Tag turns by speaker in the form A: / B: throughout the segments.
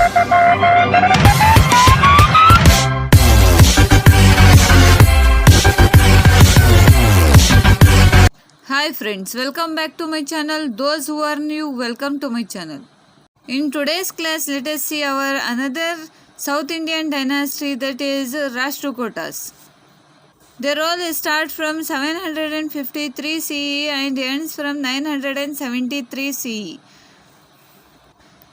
A: Hi friends, welcome back to my channel. Those who are new, welcome to my channel. In today's class, let us see our another South Indian dynasty, that is Rashtrakutas. Their rule starts from 753 CE and ends from 973 CE.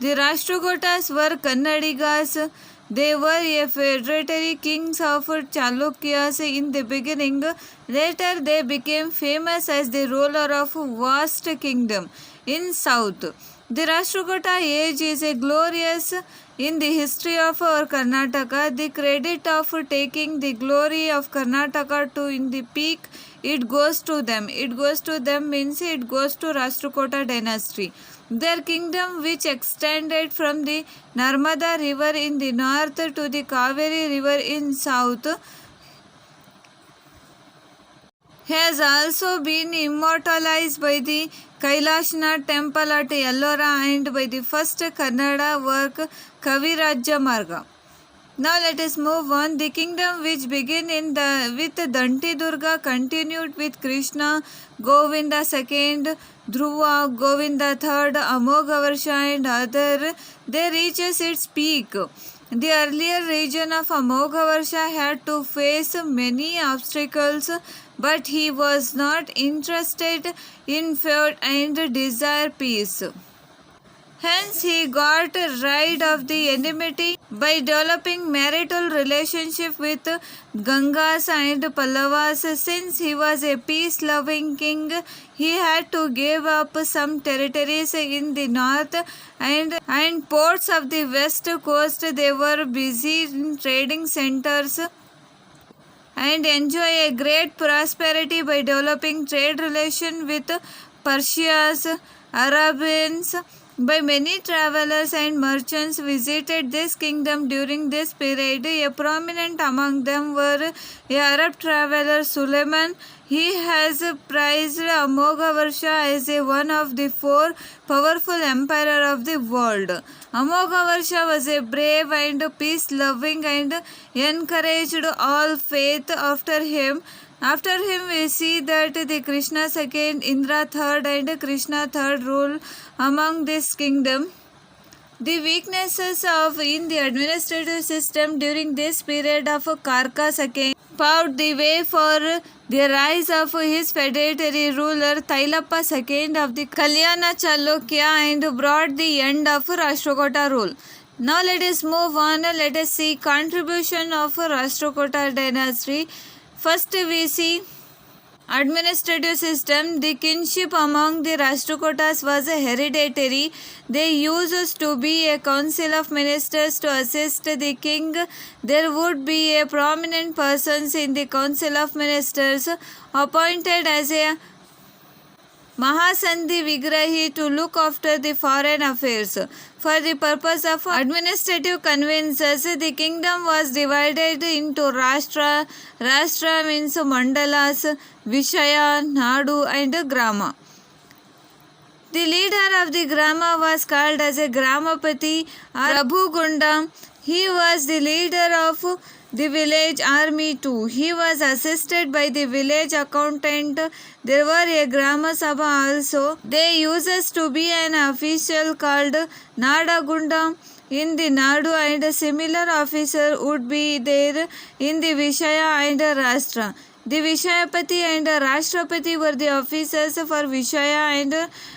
A: The Rashtrakutas were Kannadigas. They were a hereditary kings of Chalukyas in the beginning. Later they became famous as the ruler of vast kingdom in south. The Rashtrakuta age is a glorious in the history of our Karnataka. The credit of taking the glory of Karnataka to in the peak, it goes to them. It goes to them means it goes to Rashtrakuta dynasty. Their kingdom, which extended from the Narmada river in the north to the Kaveri river in south, has also been immortalized by the Kailashnath temple at Ellora and by the first Kannada work Kavirajya Marga. Now let us move on. The kingdom which began with Danti Durga continued with Krishna, Govinda II, Dhruva, Govinda III, Amoghavarsha and other. They reaches its peak. The earlier region of Amoghavarsha had to face many obstacles, but he was not interested in feud and desired peace. Hence, he got rid of the enmity by developing marital relationship with Gangas and Pallavas. Since he was a peace-loving king, he had to give up some territories in the north and ports of the west coast. They were busy in trading centers and enjoy a great prosperity by developing trade relation with Persians, Arabians. By many travelers and merchants visited this kingdom during this period. A prominent among them were a Arab traveler Suleiman. He has prized Amoghavarsha as one of the four powerful empires of the world. Amoghavarsha was a brave and peace-loving and encouraged all faith after him. After him, we see that the Krishna II, Indra III, and Krishna III rule among this kingdom. The weaknesses in the administrative system during this period of Karka II paved the way for the rise of his feudatory ruler Tailappa II of the Kalyana Chalukya and brought the end of Rashtrakuta rule. Now let us move on. Let us see contribution of Rashtrakuta dynasty. First we see administrative system. The kinship among the Rashtrakutas was hereditary. They used to be a council of ministers to assist the king. There would be a prominent persons in the council of ministers appointed as a Mahasandhi Vigrahi to look after the foreign affairs. For the purpose of administrative conveyances, the kingdom was divided into Rashtra. Rashtra means mandalas, Vishaya, Nadu and Grama. The leader of the Grama was called as a Gramapati or Abhugunda. He was the leader of the village army too. He was assisted by the village accountant. There were a Grama Sabha also. There used to be an official called Nadagunda in the Nadu, and a similar officer would be there in the Vishaya and Rashtra. The Vishayapati and Rashtrapati were the officers for Vishaya and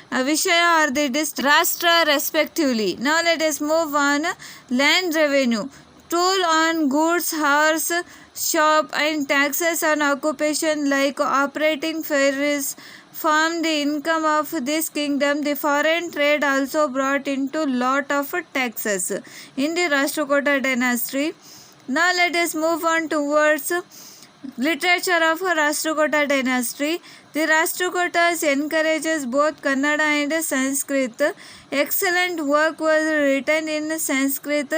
A: Vishaya or the district Rashtra respectively. Now let us move on. Land revenue. Toll on goods, horse, shop and taxes on occupation like operating ferries form the income of this kingdom. The foreign trade also brought into lot of taxes in the Rashtrakuta dynasty. Now let us move on towards literature of Rashtrakuta dynasty. The Rashtrakutas encourages both Kannada and Sanskrit. Excellent work was written in Sanskrit.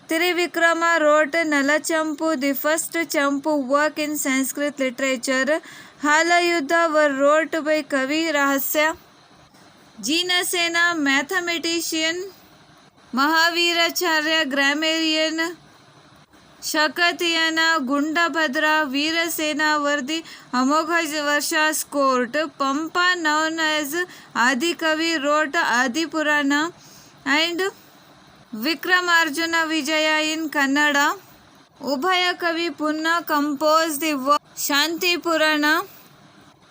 A: Trivikrama wrote Nalachampu, the first Champu work in Sanskrit literature. Halayuddha were wrote by Kavi Rahasya. Jinasena, mathematician. Mahaviracharya, grammarian, Shakatayana, Gunabhadra, Virasena, वर्दी, Amoghavarsha, court, Pampa, known as Adikavi, wrote Adi Purana, and Vikramarjuna Vijaya in Kannada. Ubhaya Kavi Punna composed the work Shanti Purana.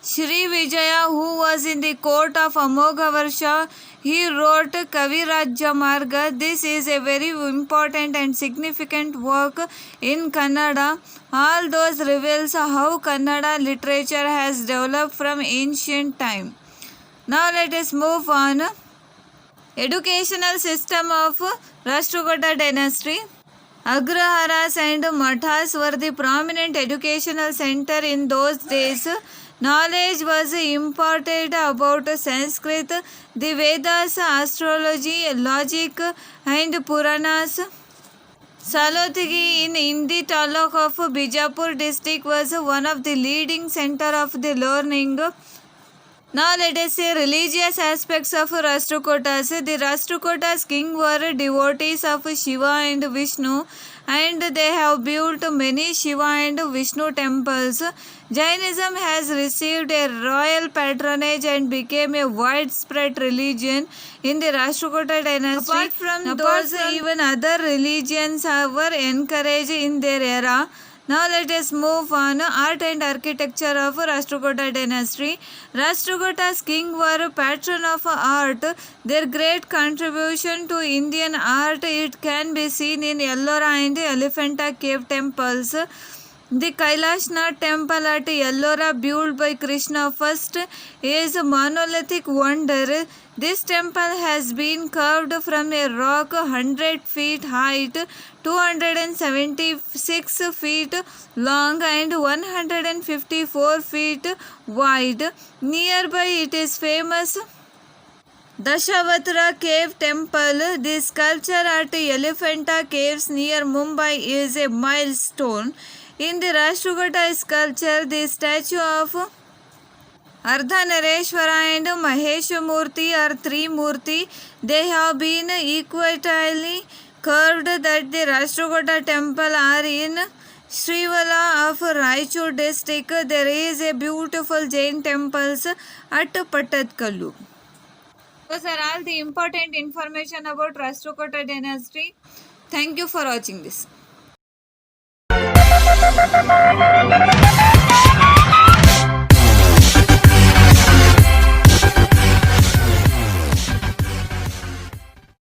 A: Shri Vijaya, who was in the court of Amogha Varsha, he wrote Kavirajya Marga. This is a very important and significant work in Kannada. All those reveals how Kannada literature has developed from ancient time. Now let us move on. Educational system of Rashtrakuta dynasty. Agraharas and Mathas were the prominent educational center in those days. Knowledge was imparted about Sanskrit, the Vedas, astrology, logic, and Puranas. Salotigi in Indi taluk of Bijapur district was one of the leading center of the learning. Now let us say religious aspects of Rashtrakutas. The Rashtrakutas king were devotees of Shiva and Vishnu, and they have built many Shiva and Vishnu temples. Jainism has received a royal patronage and became a widespread religion in the Rashtrakuta dynasty. Apart from those, even other religions were encouraged in their era. Now let us move on. Art and architecture of Rashtrakuta dynasty. Rashtrakutas king were patron of art. Their great contribution to Indian art, it can be seen in Ellora and Elephanta cave temples. The Kailashnath temple at Ellora, built by Krishna first, is a monolithic wonder. This temple has been carved from a rock 100 feet height, 276 feet long and 154 feet wide. Nearby it is famous Dashavatra Cave Temple. The sculpture at Elephanta Caves near Mumbai is a milestone. In the Rashtrakuta sculpture, the statue of Ardhanareshwara and Maheshamurti are three Murti. They have been equitably carved that the Rashtrakuta temple are in Srivala of Raichur district. There is a beautiful Jain temples at Pattadkallu. Those are all the important information about Rashtrakuta dynasty. Thank you for watching this.